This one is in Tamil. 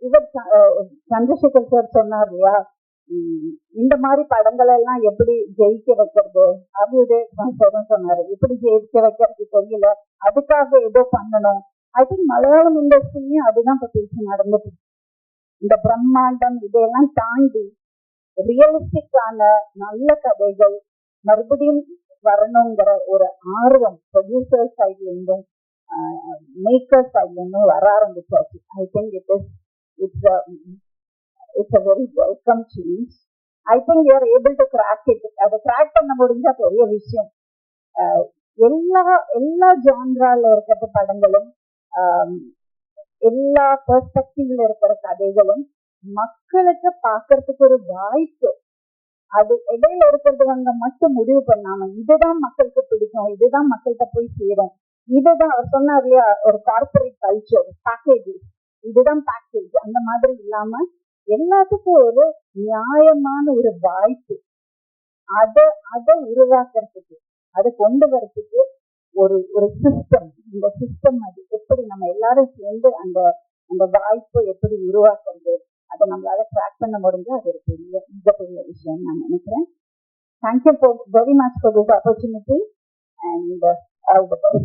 இவர் சந்திரசேகர் சார் சொன்னார் இல்லையா, இந்த மாதிரி படங்கள் எல்லாம் எப்படி ஜெயிக்க வைக்கிறது, அபியுதய சொன்னாரு, எப்படி ஜெயிக்க வைக்கிறது தெரியல, அதுக்காக ஏதோ பண்ணணும். ஐ திங்க் மலையாளம் இண்டஸ்ட்ரியும் அதுதான் இப்ப பேசி நடந்துட்டு. இந்த பிரம்மாண்டம் இதையெல்லாம் தாண்டி ரியலிஸ்டிக்கான நல்ல கதைகள் மறுபடியும் வரணுங்கிற ஒரு ஆர்வம் ப்ரொடியூசர் சைட்ல இருந்தும் மேக்கர் சைட்ல இருந்தும் வர ஆரம்பிச்சாச்சு. I think it's a very welcome change. I think you are able to crack it. அதை கிராக் பண்ண முடிஞ்சா பெரிய விஷயம். எல்லா ஜான்ரால இருக்கிற படங்களும் எல்லா பெர்ஸ்பெக்டிவ்ல இருக்கிற கதைகளும் மக்களுக்கு பார்க்கறதுக்கு ஒரு வாய்ப்பு. அது இடையில இருக்கிறவங்க மட்டும் முடிவு பண்ணாம இதுதான் மக்களுக்கு பிடிக்கும், இதுதான் மக்கள்கிட்ட போய் சேரும், இதுதான் அவர் சொன்னார் இல்லையா, ஒரு கார்பரேட் கல்ச்சர் பேக்கேஜ், இதுதான் பேக்கேஜ், அந்த மாதிரி இல்லாம எல்லாத்துக்கும் ஒரு நியாயமான ஒரு வாய்ப்பு, அதை உருவாக்குறதுக்கு, அதை கொண்டு வரதுக்கு ஒரு சிஸ்டம். இந்த சிஸ்டம் அது எப்படி நம்ம எல்லாரும் சேர்ந்து அந்த வாய்ப்பை எப்படி உருவாக்குறது, அதை நம்மளால ட்ராக் பண்ண முடிஞ்சு அது ஒரு மிகப்பெரிய விஷயம் நான் நினைக்கிறேன். Thank you very much for this opportunity and all the best.